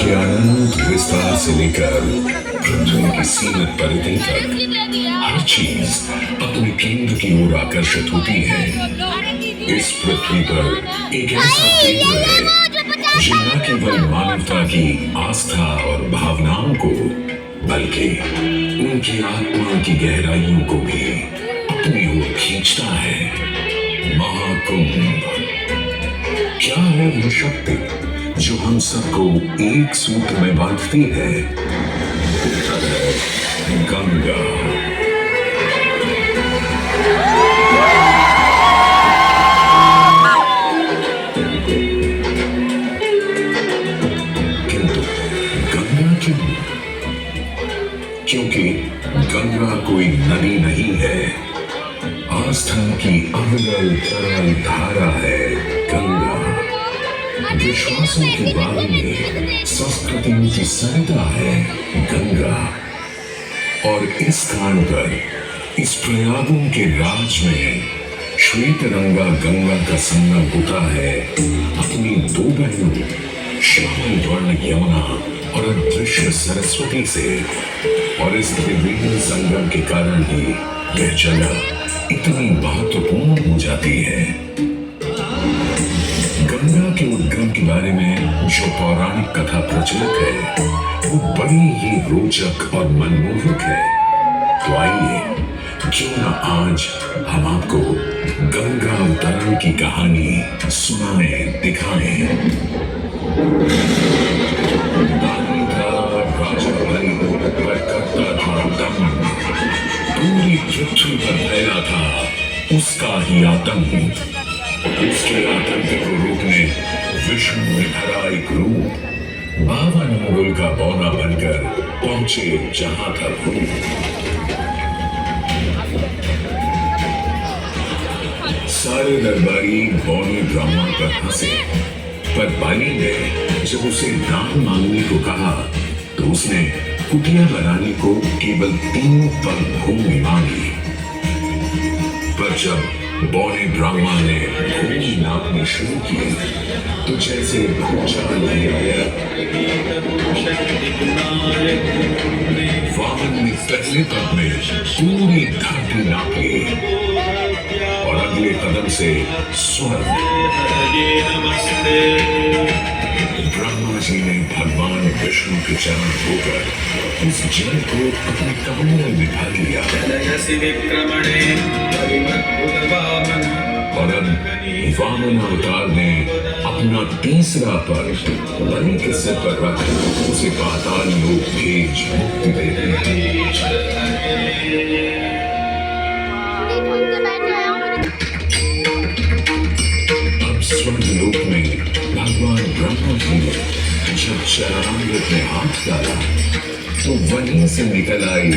के अनंत विस्तार से लेकर पृथ्वी की सीमित परिधि तक हर चीज अपने केंद्र की ओर आकर्षित होती है। इस पृथ्वी पर एक ऐसा केंद्र है जो न केवल मानवता की आस्था और भावनाओं को बल्कि उनकी आत्मा की गहराइयों को भी अपनी ओर खींचता है। महाकुंभ क्या है वो शक्ति जो हम सबको एक सूत्र में बांधती है? उत्तर है गंगा। किंतु गंगा क्यों? क्योंकि गंगा कोई नदी नहीं है, आस्था की अविरल तरल धारा है गंगा। विश्वासों के बारे में संस्कृतियों की सरिता है गंगा। और इस स्थान पर इस प्रयागों के राज में श्वेत रंगा गंगा का संगम होता है अपनी दो बहनों श्यामल वर्ण यमुना और अदृश्य सरस्वती से। और इस त्रिवेणी संगम के कारण ही यह जगह इतनी महत्वपूर्ण हो जाती है। गंगा के उद्गम के बारे में जो पौराणिक कथा प्रचलित है वो बड़ी ही रोचक और मनमोहक है। तो आइए क्यों न आज हम आपको गंगा अवतरण की कहानी सुनाएं, दिखाएं। राजा बलि पर करता था दम, पूरी पृथ्वी पर फैला था उसका ही आतंक। उसके आतंक को रोकने विष्णु ने धरा एक रूप, 52 अंगुल का बौना बनकर पहुंचे जहां था भूत। सारे दरबारी बौने ब्राह्मण पर हंसे, पर बाली ने जब उसे दान मांगने को कहा तो उसने कुटिया बनाने को केवल 3 पग भूमि मांगी। पर जब बौने ब्राह्मण ने भूमि नापनी शुरू की तो जैसे भूचाल नहीं आया। वामन ने पहले पग में पूरी धरती नापी और अगले कदम से स्वर्ग। ब्रह्मा जी ने भगवान विष्णु के चरण होकर उस जल को अपने कमंडल में भर लिया। और अब वामन अवतार ने अपना तीसरा पर बलि के सिर पर रख उसे पाताल लोक भेज मुक्ति दे दी। अब स्वर्ग लोक में भगवान ब्रह्मा जी ने जब चरणामृत में हाथ डाला तो वहीं से निकल आई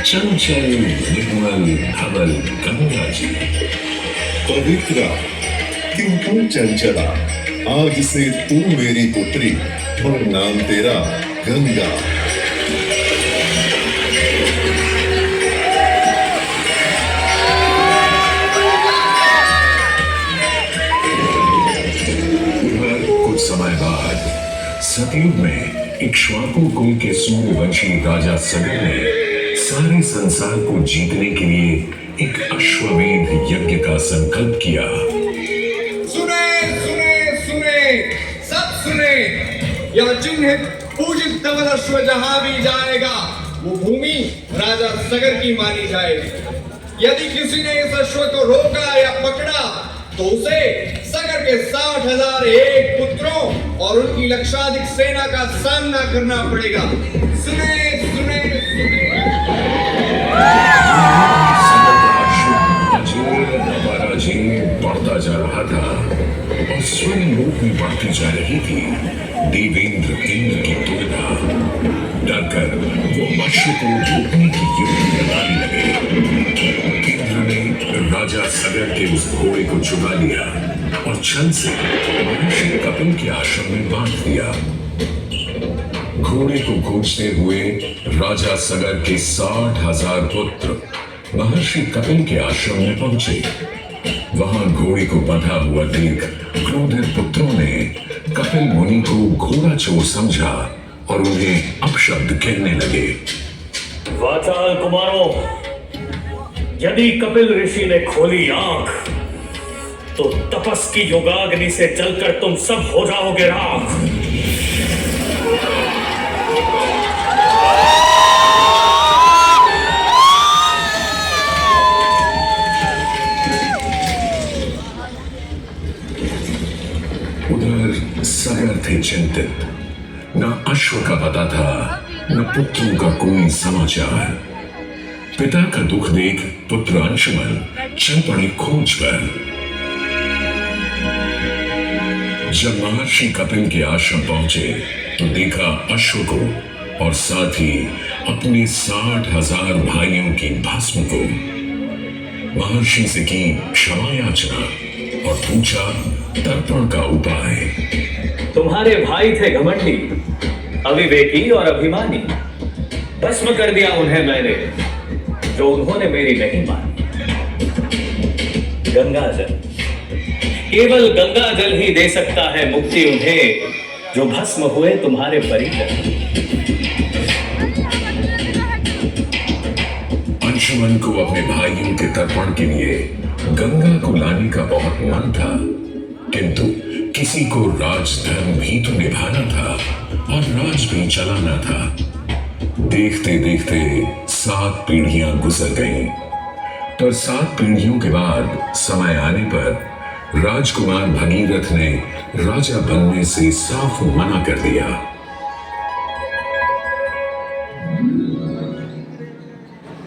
चंचल निर्मल धवल गंगा जी। पवित्रा क्यों चंचला, आज से तू मेरी पुत्री और नाम तेरा गंगा। कुछ समय बाद सतयुग में इक्ष्वाकु कुल के सूर्यवंशी राजा सगर ने सारे संसार को जीतने के लिए एक अश्वमेध यज्ञ का संकल्प किया। सुने सुने सुने सब सुने, यह चिन्ह पूजित धवल अश्व जहां भी जाएगा वो भूमि राजा सगर की मानी जाएगी। यदि किसी ने इस अश्व को रोका या पकड़ा तो उसे सगर के 60,001 पुत्रों और उनकी लक्षाधिक सेना का सामना करना पड़ेगा। सुने सुने सुने। बढ़ता जा रहा था और स्वयं लोक में बढ़ती जा रही थी। देवेंद्र इंद्र की तुलना डरकर वो मत्स्य को रोकने की युक्ति लगाने लगे। इंद्र ने राजा सगर के उस घोड़े को चुरा लिया और छल से महर्षि कपिल के आश्रम में बांध दिया। घोड़े को खोजते हुए राजा सगर के 60,000 पुत्र महर्षि कपिल के आश्रम में पहुंचे। वहां घोड़े को बंधा हुआ देख क्रोधित पुत्रों ने कपिल मुनि को घोड़ा चोर समझा और उन्हें अपशब्द कहने लगे। वाचाल कुमारों, यदि कपिल ऋषि ने खोली आंख तो तपस की योगाग्नि से जलकर तुम सब हो जाओगे राख। उधर सगर थे चिंतित। न अश्व का पता था, न पुत्रों का कोई समाचार। पिता का दुख देख पुत्र अंशुमन चल पड़े खोज पर। जब महर्षि कपिल के आश्रम पहुंचे तो देखा अश्व को और साथ ही अपने 60,000 भाइयों की भस्म को। महर्षि से की क्षमा याचना और पूछा तर्पण का उपाय। तुम्हारे भाई थे घमंडी, अविवेकी और अभिमानी। भस्म कर दिया उन्हें मैंने, जो उन्होंने मेरी नहीं मानी। गंगा जल, केवल गंगा जल ही दे सकता है मुक्ति उन्हें, जो भस्म हुए तुम्हारे परिजन। अंशुमन को अपने भाइयों के तर्पण के लिए गंगा को लाने का बहुत मन था, किंतु किसी को राजधर्म भी तो निभाना था और राज भी चलाना था। देखते देखते 7 पीढ़ियां गुजर गईं, पर 7 पीढ़ियों के बाद समय आने पर राजकुमार भगीरथ ने राजा बनने से साफ मना कर दिया।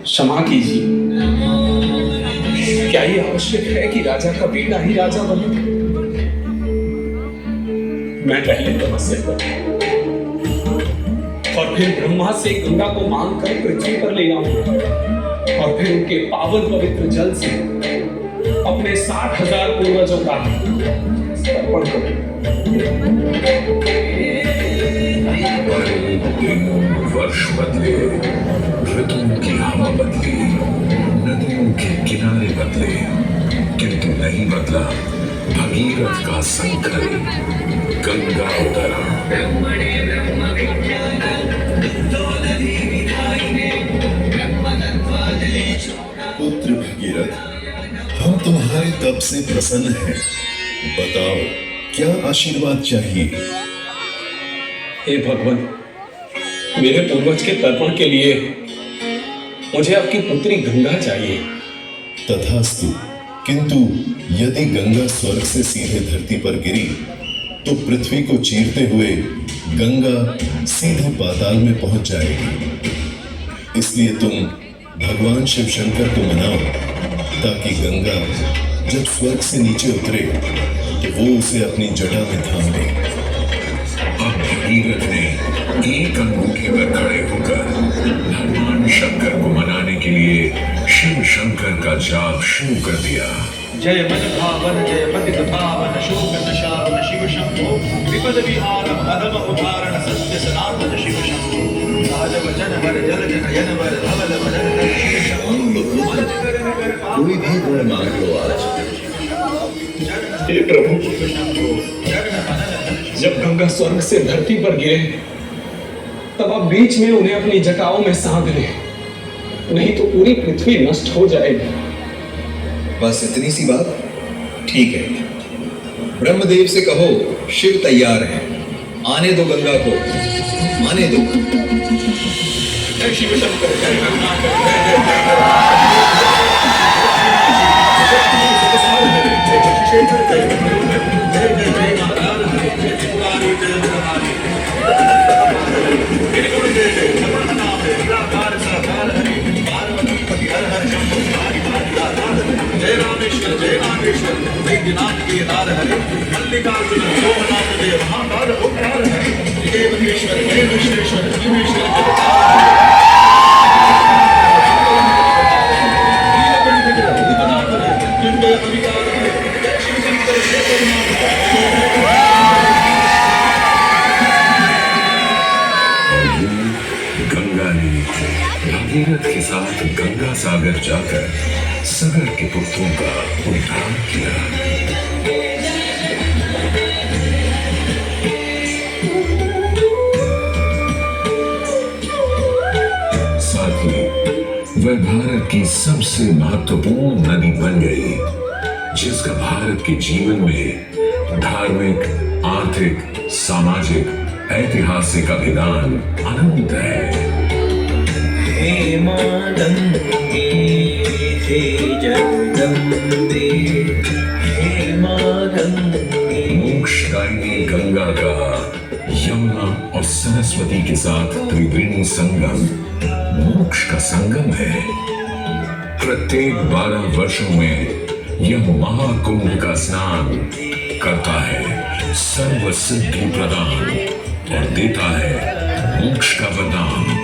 क्षमा कीजिए, क्या ये आवश्यक है कि राजा का बेटा ही राजा बने? मैं पहले तपस्या करूं और फिर ब्रह्मा से गंगा को मांग कर पृथ्वी पर ले आऊं और फिर उनके पावन पवित्र जल से अपने 60,000 पूर्वजों का तर्पण करूं। वर्ष बदले, ऋतुओं की हवा बदली, नदियों के किनारे बदले, किंतु नहीं बदला भगीरथ का संकल्प। गंगा उतरा। पुत्र भगीरथ, हम तुम्हारे तप से प्रसन्न हैं। बताओ क्या आशीर्वाद चाहिए? हे भगवान, मेरे पूर्वज के तर्पण के लिए मुझे आपकी पुत्री गंगा चाहिए। तथास्तु, किंतु यदि गंगा स्वर्ग से सीधे धरती पर गिरी तो पृथ्वी को चीरते हुए गंगा सीधे पाताल में पहुंच जाएगी। इसलिए तुम भगवान शिव शंकर को मनाओ ताकि गंगा जब स्वर्ग से नीचे उतरे तो वो उसे अपनी जटा में थाम ले। अब भगीरथ ने एक अंगूठे पर खड़े होकर भगवान शंकर को मनाने के लिए शिव शंकर का जाप शुरू कर दिया। जय मन भावन, जय पतित पावन, शोक नशावन शिव शंभो, विपद विहारम अधम उदाहरण सत्य सनातन शिव शंभो, राज वचन वर जल जनयन वर धवल वदन शिव शंभो। कोई भी गुण मांग लो आज। हे प्रभु, जब गंगा स्वर्ग से धरती पर गिरे तब आप बीच में उन्हें अपनी जटाओं में साध ले, नहीं तो पूरी पृथ्वी नष्ट हो जाएगी। बस इतनी सी बात? ठीक है, ब्रह्मदेव से कहो शिव तैयार है, आने दो गंगा को, आने दो। जय शिव शंकर, जय गंगाधर, जय जय रामेश्वर, जय नागेश्वर, वैद्यनाथ के दार हरे, मल्लिकार्जुन सोमनाथ देव महाकाल उपकार हरे, जय विश्वेश्वर, जय विश्वेश्वर, जीवेश्वर गंगा ने भगीरथ के साथ गंगा सागर जाकर सगर के पुत्रों का उद्धार किया। वह भारत की सबसे महत्वपूर्ण नदी बन गई, जिसका भारत के जीवन में धार्मिक, आर्थिक, सामाजिक, ऐतिहासिक अभिदान अनंत है। हे मां गंगे, हे जगदम्बे, हे मां गंगे। मोक्षदायिनी गंगा का यमुना और सरस्वती के साथ त्रिवेणी संगम मोक्ष का संगम है। प्रत्येक 12 वर्षों में यह महाकुंभ का स्नान करता है सर्व सिद्धि प्रदान और देता है मोक्ष का वरदान।